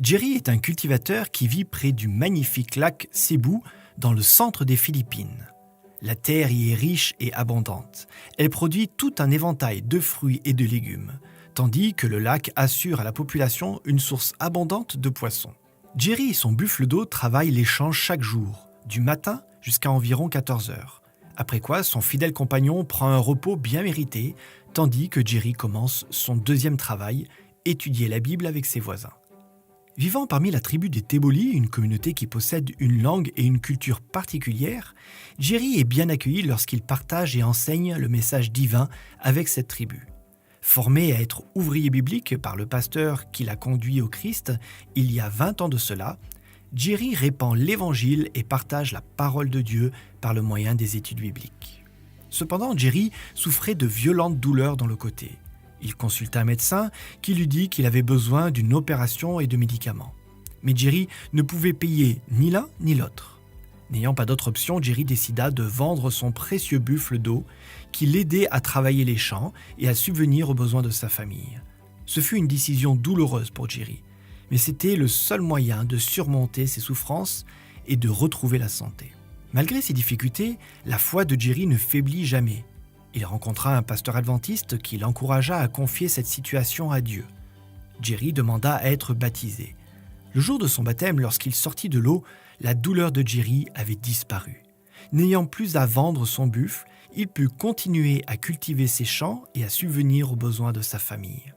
Jerry est un cultivateur qui vit près du magnifique lac Cebu dans le centre des Philippines. La terre y est riche et abondante. Elle produit tout un éventail de fruits et de légumes, tandis que le lac assure à la population une source abondante de poissons. Jerry et son buffle d'eau travaillent les champs chaque jour, du matin jusqu'à environ 14 heures. Après quoi, son fidèle compagnon prend un repos bien mérité, tandis que Jerry commence son deuxième travail, étudier la Bible avec ses voisins. Vivant parmi la tribu des Téboli, une communauté qui possède une langue et une culture particulières, Jerry est bien accueilli lorsqu'il partage et enseigne le message divin avec cette tribu. Formé à être ouvrier biblique par le pasteur qui l'a conduit au Christ il y a 20 ans de cela, Jerry répand l'évangile et partage la parole de Dieu par le moyen des études bibliques. Cependant, Jerry souffrait de violentes douleurs dans le côté. Il consulta un médecin qui lui dit qu'il avait besoin d'une opération et de médicaments. Mais Jerry ne pouvait payer ni l'un ni l'autre. N'ayant pas d'autre option, Jerry décida de vendre son précieux buffle d'eau qui l'aidait à travailler les champs et à subvenir aux besoins de sa famille. Ce fut une décision douloureuse pour Jerry, mais c'était le seul moyen de surmonter ses souffrances et de retrouver la santé. Malgré ces difficultés, la foi de Jerry ne faiblit jamais. Il rencontra un pasteur adventiste qui l'encouragea à confier cette situation à Dieu. Jerry demanda à être baptisé. Le jour de son baptême, lorsqu'il sortit de l'eau, la douleur de Jerry avait disparu. N'ayant plus à vendre son buffle, il put continuer à cultiver ses champs et à subvenir aux besoins de sa famille.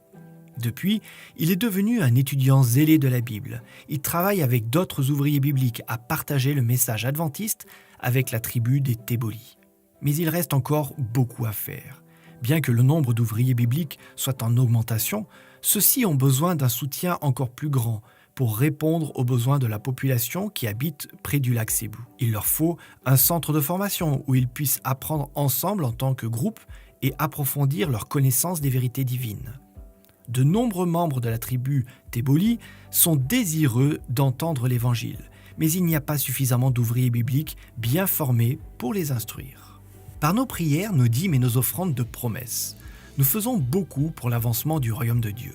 Depuis, il est devenu un étudiant zélé de la Bible. Il travaille avec d'autres ouvriers bibliques à partager le message adventiste avec la tribu des Téboli. Mais il reste encore beaucoup à faire. Bien que le nombre d'ouvriers bibliques soit en augmentation, ceux-ci ont besoin d'un soutien encore plus grand pour répondre aux besoins de la population qui habite près du lac Cebu. Il leur faut un centre de formation où ils puissent apprendre ensemble en tant que groupe et approfondir leur connaissance des vérités divines. De nombreux membres de la tribu Téboli sont désireux d'entendre l'Évangile, mais il n'y a pas suffisamment d'ouvriers bibliques bien formés pour les instruire. Par nos prières, nos dîmes et nos offrandes de promesses, nous faisons beaucoup pour l'avancement du royaume de Dieu.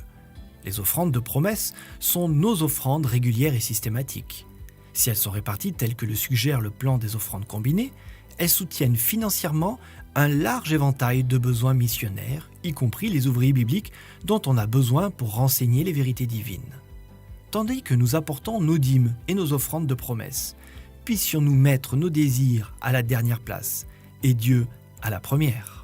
Les offrandes de promesses sont nos offrandes régulières et systématiques. Si elles sont réparties telles que le suggère le plan des offrandes combinées, elles soutiennent financièrement un large éventail de besoins missionnaires, y compris les ouvriers bibliques dont on a besoin pour renseigner les vérités divines. Tandis que nous apportons nos dîmes et nos offrandes de promesses, puissions-nous mettre nos désirs à la dernière place et Dieu à la première.